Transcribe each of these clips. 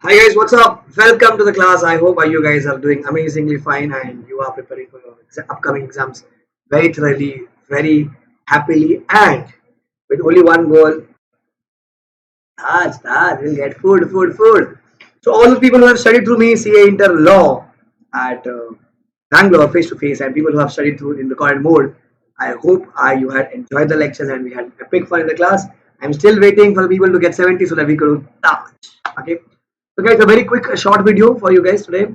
Hi guys, what's up? Welcome to the class. I hope you guys are doing amazingly fine and you are preparing for your upcoming exams very thoroughly, very happily, and with only one goal. We'll get food. So all those people who have studied through me, CA Inter Law at Bangalore face to face, and people who have studied through in recorded mode, I hope you had enjoyed the lectures and we had epic fun in the class. I'm still waiting for the people to get 70 so that we could do touch. Okay. So guys, a very quick short video for you guys today.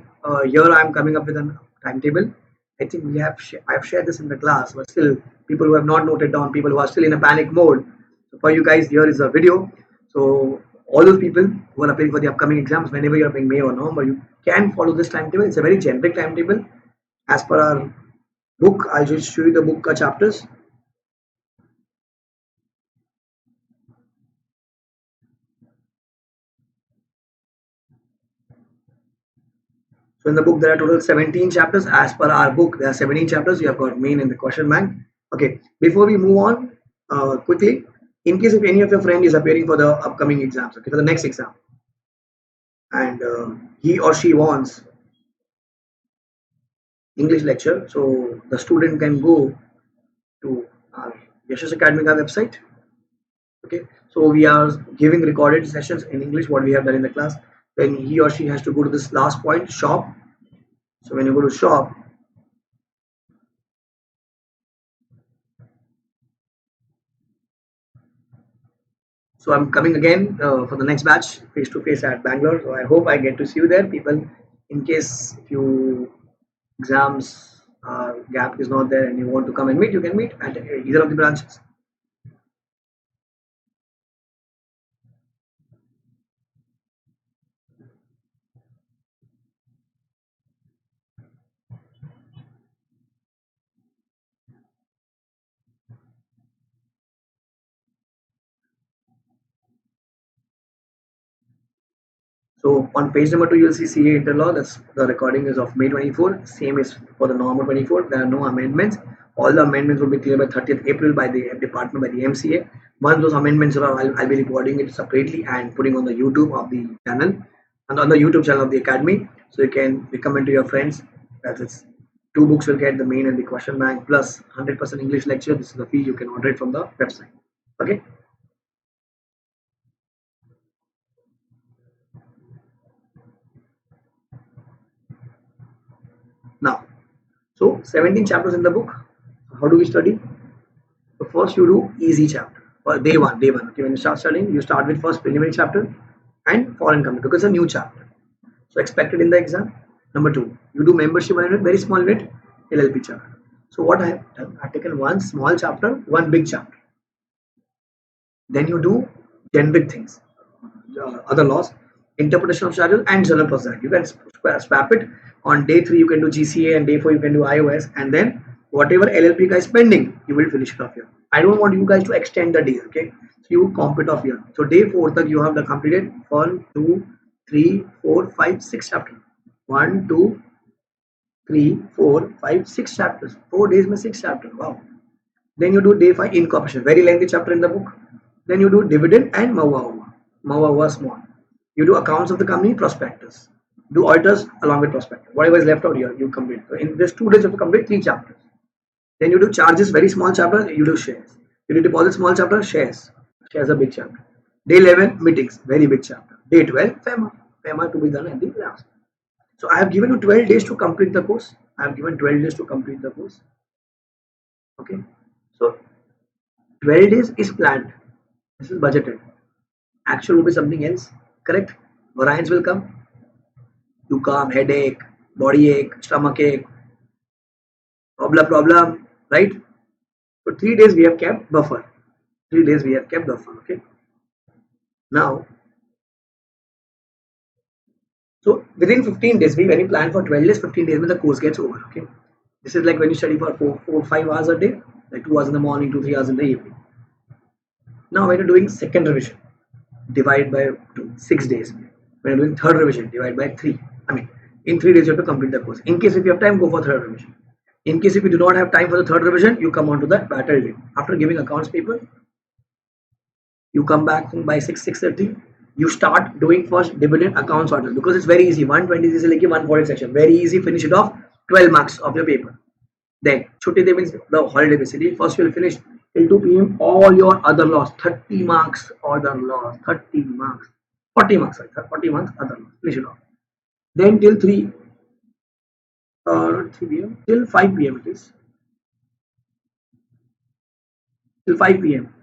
Here I am coming up with a timetable. I think I have shared this in the class, but still people who have not noted down, people who are still in a panic mode. So for you guys, here is a video. So all those people who are appearing for the upcoming exams, whenever you're appearing May or November, you can follow this timetable. It's a very generic timetable as per our book. I'll just show you the book chapters. So in the book there are total 17 chapters. As per our book, there are 17 chapters. You have got main and the question bank. Okay, before we move on, quickly, in case if any of your friend is appearing for the upcoming exams, okay, for the next exam, and he or she wants English lecture, so the student can go to our Yashas Academica website. Okay, so we are giving recorded sessions in English, what we have done in the class. Then he or she has to go to this last point, shop. So when you go to shop, so I'm coming again for the next batch face to face at Bangalore. So I hope I get to see you there, people. In case if you exams gap is not there and you want to come and meet, you can meet at either of the branches. So on page number 2, you'll see CA interlaw. That's the recording is of May 24. Same is for the November 24. There are no amendments. All the amendments will be clear by 30th April by the department, by the MCA. Once those amendments are, I'll be recording it separately and putting on the YouTube of the channel and on the YouTube channel of the academy. So you can recommend to your friends. That is, two books will get the main and the question bank plus 100% English lecture. This is the fee. You can order it from the website. Okay. Now, so 17 chapters in the book. How do we study? So first you do easy chapter for day one. Okay, when you start studying, you start with first preliminary chapter and foreign community because it's a new chapter. So expected in the exam. Number two, you do membership unit, very small unit, LLP chapter. So what I have done, I've taken one small chapter, one big chapter. Then you do generic things, other laws, interpretation of schedule, and general process. You can swap it. On day 3, you can do GCA, and day 4, you can do iOS, and then whatever LLP guys pending, you will finish it off here. I don't want you guys to extend the day, okay? So you complete off here. So day 4, tak you have the completed 1, 2, 3, 4, 5, 6 chapters. 1, 2, 3, 4, 5, 6 chapters. 4 days में 6 chapters. Wow. Then you do day 5 incorporation, very lengthy chapter in the book. Then you do dividend and Mawa small. You do accounts of the company, prospectus. Do auditors along with prospectus. Whatever is left out here, you complete. So in this 2 days, you have to complete 3 chapters. Then you do charges, very small chapter, you do shares. You do deposit, small chapter, shares. Shares a big chapter. Day 11, meetings, very big chapter. Day 12, FEMA to be done at the last. So I have given you 12 days to complete the course. I have given 12 days to complete the course. Okay. So 12 days is planned. This is budgeted. Actual will be something else. Correct? Variance will come. You come, headache, body ache, stomach ache, problem, right? So 3 days we have kept buffer. 3 days we have kept buffer. Okay. Now, so within 15 days, when you plan for 12 days, 15 days when the course gets over. Okay. This is like when you study for 5 hours a day, like 2 hours in the morning, 2, 3 hours in the evening. Now when you're doing second revision, divide by 2, 6 days. When you're doing third revision, divide by 3. I mean, in 3 days you have to complete the course. In case if you have time, go for third revision. In case if you do not have time for the third revision, you come on to the battle day. After giving accounts paper, you come back by 6, 6:30. You start doing first dividend accounts order because it's very easy. 120 is like 140 section. Very easy. Finish it off. 12 marks of your paper. Then Chutti day means the holiday basically. First you'll finish till 2 p.m. all your other laws. 30 marks other laws. 30 marks. 40 marks. Sorry, 40 marks other laws. Finish it off. Then till 3 not 3 p.m. till 5 p.m. it is. Till 5 p.m.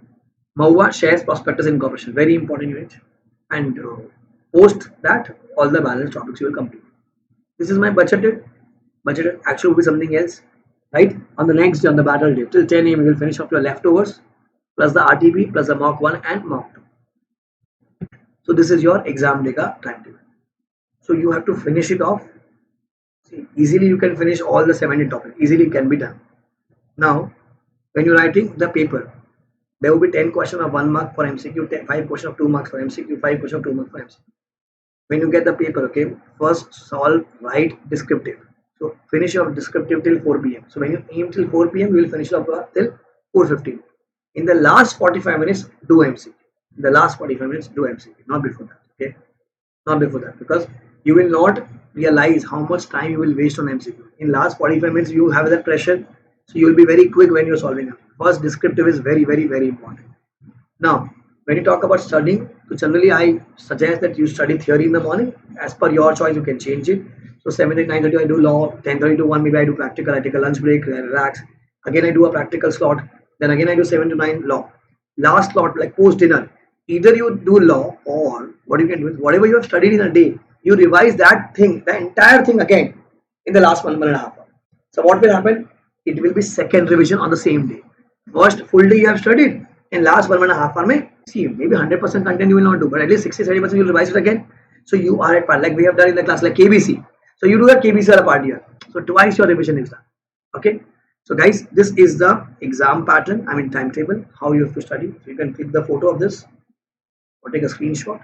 Maua shares prospectus incorporation. Very important unit. And post that all the balance topics you will complete. This is my budgeted. Budgeted actually will be something else. Right? On the next day, on the battle day, till 10 a.m. you will finish off your leftovers plus the RTP plus the mock 1 and mock 2. So this is your exam day ka timetable. So you have to finish it off. See, easily you can finish all the 70 topics. Easily it can be done. Now, when you're writing the paper, there will be 10 questions of 1 mark for MCQ, 5 questions of 2 marks for MCQ, 5 questions of 2 marks for MCQ. When you get the paper, okay, first solve, write descriptive. So finish your descriptive till 4 p.m. So when you aim till 4 p.m., you will finish up till 4:15. In the last 45 minutes, do MCQ. In the last 45 minutes, do MCQ. Not before that. Okay, not before that, because you will not realize how much time you will waste on MCQ. In last 45 minutes, you have that pressure, so you will be very quick when you're solving it. First, descriptive is very, very, very important. Now, when you talk about studying, so generally I suggest that you study theory in the morning. As per your choice, you can change it. So 7 to 9:30 I do law, 10:30 to 1 maybe I do practical, I take a lunch break, relax. Again I do a practical slot, then again I do 7 to 9 law. Last slot like post dinner, either you do law or what you can do is whatever you have studied in a day, you revise that thing, the entire thing again in the last 1.5 hour. So what will happen? It will be second revision on the same day. First full day you have studied, in last 1.5 hour may see maybe 100% content you will not do, but at least 60-70% you will revise it again. So you are at part like we have done in the class like KBC. So you do that KBC at a part here. So twice your revision is done. Okay. So guys, this is the exam pattern. I mean timetable. How you have to study. So you can click the photo of this or take a screenshot.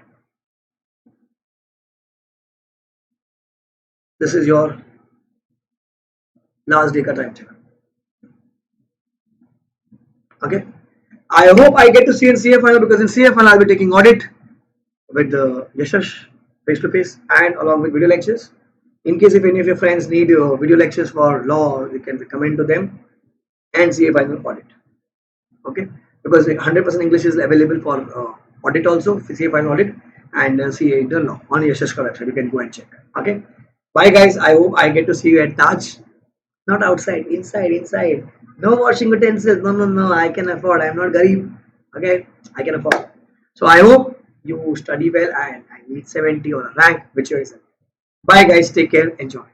This is your last day ka timetable. Okay. I hope I get to see in CFL because in CFL I'll be taking audit with the Yashash face to face and along with video lectures. In case if any of your friends need video lectures for law, you can recommend to them and CA final audit. Okay, because 100% English is available for audit also, CA final audit and CA internal law on Yashashka website. You can go and check. Okay, bye guys. I hope I get to see you at Taj, not outside, inside, inside. No washing utensils. No, no, no. I can afford. I'm not garib. Okay, I can afford. So I hope you study well and I need 70 or a rank, whichever is it. Bye guys, take care, enjoy.